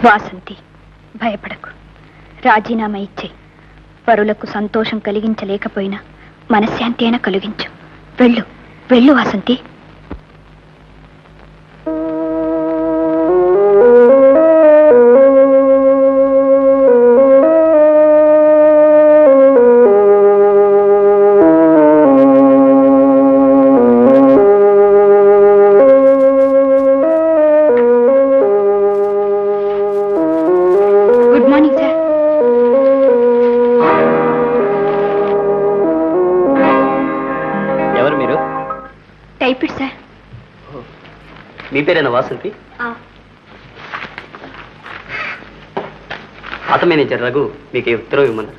వాసంతి, భయపడకు. రాజీనామా ఇచ్చే. పరులకు సంతోషం కలిగించలేకపోయినా మనశ్శాంతి అయినా కలిగించు. వెళ్ళు వెళ్ళు వాసంతి. మీ పేరేనా వాసంతి? ఆట మేనేజర్ రఘు మీకు ఉత్తరం ఇవ్వమన్నారు.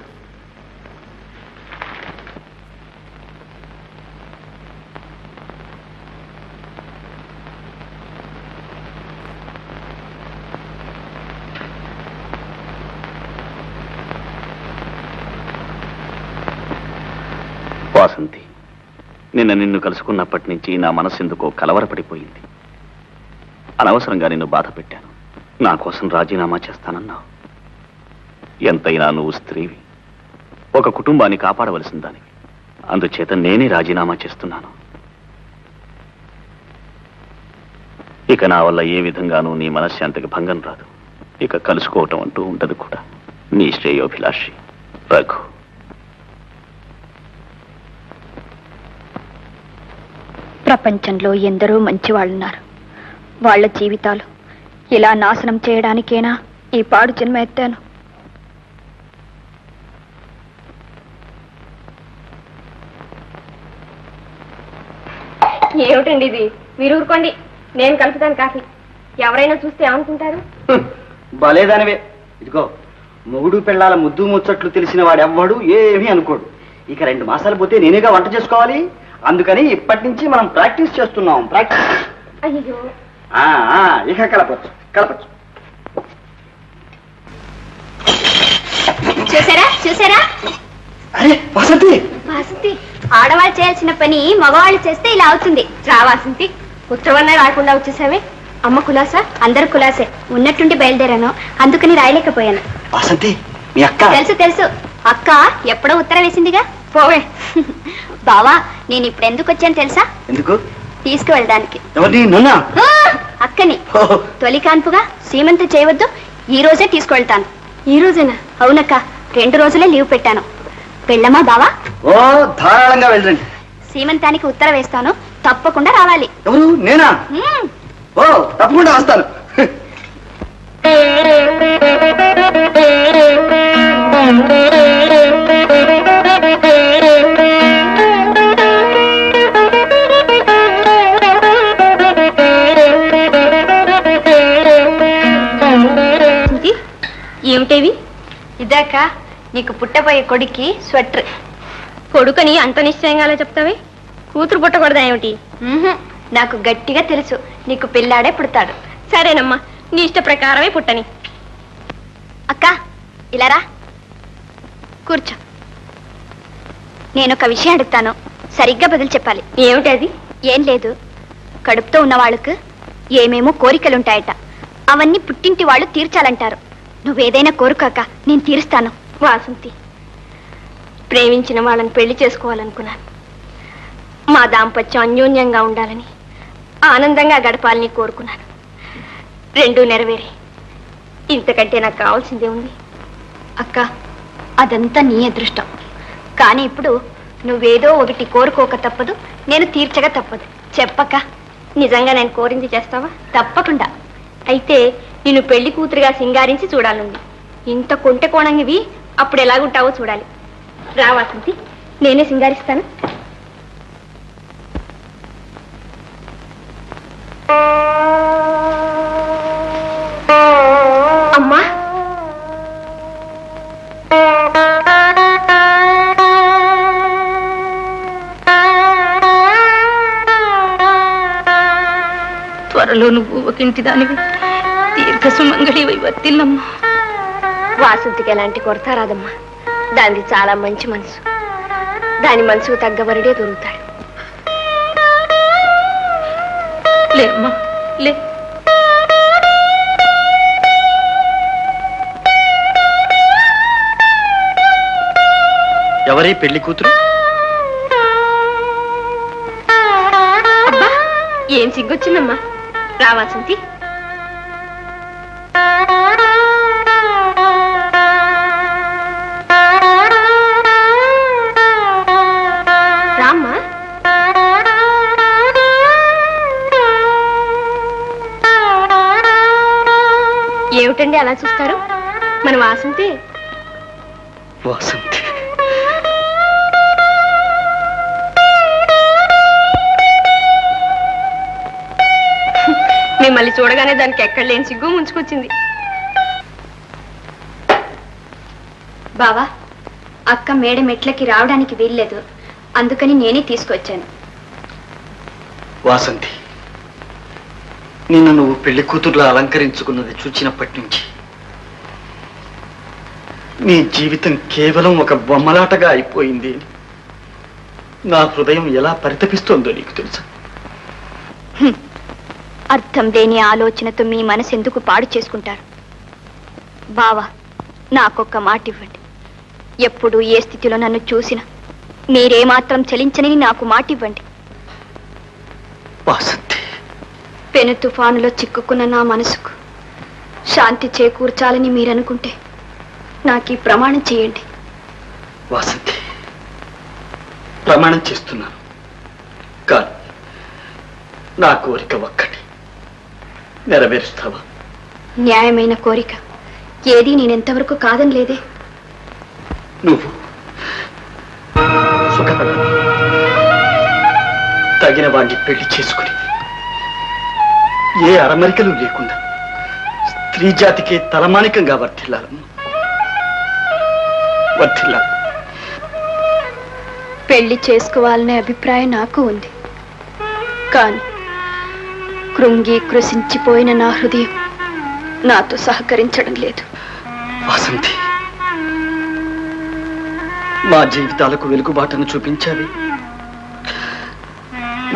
వాసంతి, నిన్ను కలుసుకున్నప్పటి నుంచి నా మనసు ఎందుకో కలవరపడిపోయింది. అనవసరంగా నిన్ను బాధ పెట్టాను. నా కోసం రాజీనామా చేస్తానన్నావు. ఎంతైనా నువ్వు స్త్రీవి, ఒక కుటుంబాన్ని కాపాడవలసిన దానివి. అందుచేత నేనే రాజీనామా చేస్తున్నాను. ఇక నా వల్ల ఏ విధంగానూ నీ మనశ్శాంతికి భంగం రాదు. ఇక కలుసుకోవటం అంటూ ఉండదు కూడా. నీ శ్రేయోభిలాషి రఘు. ప్రపంచంలో ఎందరో మంచి వాళ్ళున్నారు. వాళ్ళ జీవితాలు ఇలా నాశనం చేయడానికేనా ఈ పాడు జన్మ ఎత్తాను? ఏమిటండి ఇది? మీరు ఊరుకోండి, నేను కలుపుతాను కాఫీ. ఎవరైనా చూస్తే ఏమనుకుంటారు? భలేదానివే. ఇదిగో, మొగుడు పెళ్ళాల ముద్దు ముచ్చట్లు తెలిసిన వాడెవ్వడు ఏమీ అనుకోడు. ఇక 2 మాసాలు పోతే నేనేగా వంట చేసుకోవాలి. అందుకని ఇప్పటి నుంచి మనం ప్రాక్టీస్ చేస్తున్నాం. ప్రాక్టీస్. అయ్యో, ఇక కలపచ్చు. చూసారా చూసారా? అరే వాసంతి, వాసంతి, ఆడవాళ్ళు చేయాల్సిన పని మగవాళ్ళు చేస్తే ఇలా అవుతుంది. రా వాసంతి, ఉత్తరవన్నా రాకుండా వచ్చేసావే. అమ్మ కులాసా? అందరు కులాసే. ఉన్నట్టుండి బయలుదేరాను, అందుకని రాయలేకపోయాను. వాసంతి, మీ అక్క? తెలుసు తెలుసు, అక్క ఎప్పుడో ఉత్తరం వేసిందిగా. పోవే. బావా, నేను ఇప్పుడు ఎందుకు వచ్చాను తెలుసా? ఎందుకు? తీసుకువెళ్ళడానికి. ఎవరిని? నన్నా? అక్కని. తొలి కాన్పుగా సీమంతం చేయవద్దు, ఈ రోజే తీసుకువెళ్తాను. ఈ రోజేనా? అవునక్క, 2 రోజులే లీవ్ పెట్టాను. వెళ్ళమా బావా? ఓ, ధారాళంగా వెళ్ళండి. సీమంతానికి ఉత్తరం వేస్తాను, తప్పకుండా రావాలి. ఎవరు? నేనా? ఓ, తప్పకుండా వస్తాను. ఏమిటేవి? ఇదాక నీకు పుట్టబోయే కొడుక్కి స్వెటర్. కొడుకని అంత నిశ్చయంగా చెప్తావే? కూతురు పుట్టకూడదా ఏమిటి? నాకు గట్టిగా తెలుసు, నీకు పిల్లాడే పుడతాడు. సరేనమ్మా, నీ ఇష్ట ప్రకారమే పుట్టని. అక్క, ఇలారా కూర్చో. నేను ఒక విషయం అడుగుతాను, సరిగ్గా బదులు చెప్పాలి. ఏమిటది? ఏం లేదు, కడుపుతో ఉన్న వాళ్ళకు ఏమేమో కోరికలుంటాయట. అవన్నీ పుట్టింటి వాళ్ళు తీర్చాలంటారు. నువ్వేదైనా కోరుకాక, నేను తీరుస్తాను. వాసంతి, ప్రేమించిన వాళ్ళని పెళ్లి చేసుకోవాలనుకున్నాను. మా దాంపత్యం అన్యోన్యంగా ఉండాలని, ఆనందంగా గడపాలని కోరుకున్నాను. 2 నెరవేరే. ఇంతకంటే నాకు కావాల్సిందే ఉంది. అక్క, అదంతా నీ అదృష్టం. కానీ ఇప్పుడు నువ్వేదో ఒకటి కోరుకోక తప్పదు, నేను తీర్చగా తప్పదు. చెప్పక్క, నిజంగా నేను కోరింది చేస్తావా? తప్పకుండా. అయితే నిన్ను పెళ్లి కూతురుగా సింగారించి చూడాలండి. ఇంత కొంటె కోణంగివి అప్పుడు ఎలాగుంటావో చూడాలి. రా వాసంతి, నేనే సింగారిస్తాను. అమ్మా, త్వరలో నువ్వు ఒకంటి దానివి, దీర్ఘ సుమంగళి వర్తిల్లమ్మా. వాసంతికి ఎలాంటి కొరత రాదమ్మా. దానికి చాలా మంచి మనసు. దాని మనసుకు తగ్గ వరుడే దొరుకుతాడు. లేమ్మా, లే. ఎవరి పెళ్లి కూతురు? అబ్బా, ఏం సిగ్గొచ్చిందమ్మా. రా వాసంతి. రామ్మా. ఏమిటండి అలా చూస్తారు? మన వాసంతి. వాసంతి. మిమ్మల్ని చూడగానే దానికి ఎక్కడ లేని సిగ్గు ముంచుకొచ్చింది. బావా, అక్క మేడ మెట్లకి రావడానికి వీల్లేదు, అందుకని నేనే తీసుకొచ్చాను. వాసంతి, నిన్ను నువ్వు పెళ్లి కూతురులా అలంకరించుకున్నది చూచినప్పటి నుంచి నీ జీవితం కేవలం ఒక బొమ్మలాటగా అయిపోయింది. నా హృదయం ఎలా పరితపిస్తోందో నీకు తెలుసా? అర్థం లేని ఆలోచనతో మీ మనసు ఎందుకు పాడు చేసుకుంటారు? బావా, నాకొక్క మాట ఇవ్వండి. ఎప్పుడు ఏ స్థితిలో నన్ను చూసినా మీరేమాత్రం చలించనని నాకు మాట ఇవ్వండి. వాసంతి, పెను తుఫానులో చిక్కుకున్న నా మనసుకు శాంతి చేకూర్చాలని మీరనుకుంటే నాకు ఈ ప్రమాణం చేయండి. వాసంతి, ప్రమాణం చేస్తున్నాను. కానీ నా కోరిక ఒక్కటి నెరవేరుస్తావా? న్యాయమైన కోరిక ఏది నేనెంతవరకు కాదని లేదే. నువ్వు సుఖపడ తగిన వాణ్ణి పెళ్లి చేసుకుని ఏ అరమరికలు లేకుండా స్త్రీ జాతికి తలమానికంగా వర్ధిల్లాలమ్మా. వర్ధిల్లాలి. పెళ్లి చేసుకోవాలనే అభిప్రాయం నాకు ఉంది. కానీ కృంగి కృషించిపోయిన నా హృదయం నాతో సహకరించడం లేదు. వాసంతి, మా జీవితాలకు వెలుగుబాటును చూపించాలి.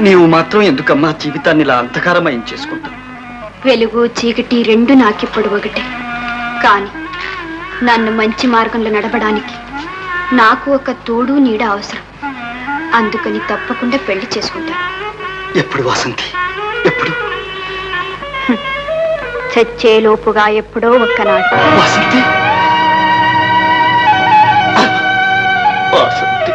నీవు మాత్రం ఎందుకమ్మా జీవితాన్ని ఇలా అంధకారమయం చేసుకుంటావు? వెలుగు చీకటి రెండు నాకిప్పుడు ఒకటే. కానీ నన్ను మంచి మార్గంలో నడపడానికి నాకు ఒక తోడు నీడ అవసరం. అందుకని తప్పకుండా పెళ్లి చేసుకుంటాను. ఎప్పుడు వాసంతి? ఎప్పుడు? చచ్చేలోపుగా ఎప్పుడో ఒక్కనాడు. వాసంతి, వాసంతి.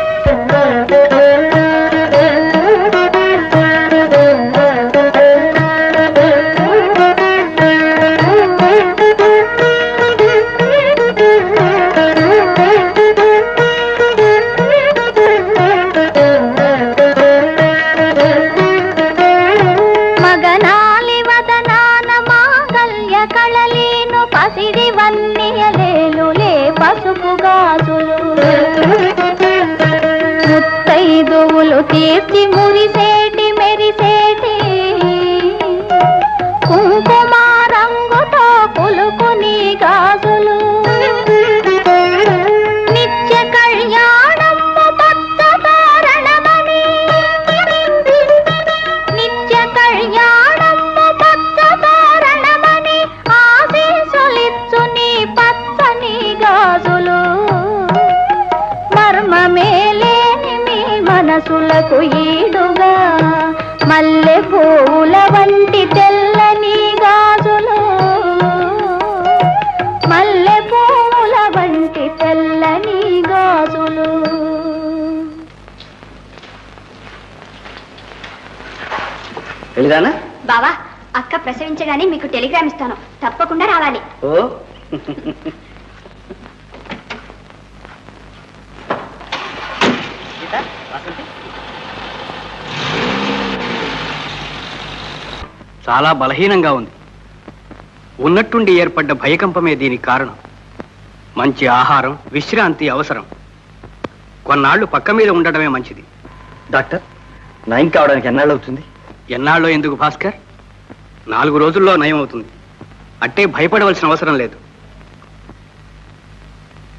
తీర్చి మురిసేటి మెరిసేటి కుంకుమ రంగుతో పులుకుని గాజులు నిత్య కళ్యాణము పచ్చ తోరణమని నిత్య కళ్యాణము పచ్చ తోరణమని ఆశీస్సులిచ్చు నీ పచ్చని గాజులు మర్మమేలేని మీ మనసులకు ఈడుగా మల్లె పూల వంటి తెల్లని గాజులు మల్లె పూల వంటి తెల్లని గాజులు. వెళ్ళిరానా? బావా, అక్క ప్రసవించగానే మీకు టెలిగ్రామ్ ఇస్తాను, తప్పకుండా రావాలి. ఓ చాలా బలహీనంగా ఉంది. ఉన్నట్టుండి ఏర్పడ్డ భయకంపమే దీనికి కారణం. మంచి ఆహారం, విశ్రాంతి అవసరం. కొన్నాళ్లు పక్క మీద ఉండటమే మంచిది. డాక్టర్, నయం కావడానికి ఎన్నాళ్ళు అవుతుంది? ఎన్నాళ్ళో ఎందుకు భాస్కర్, 4 రోజుల్లో నయం అవుతుంది. అట్టే భయపడవలసిన అవసరం లేదు.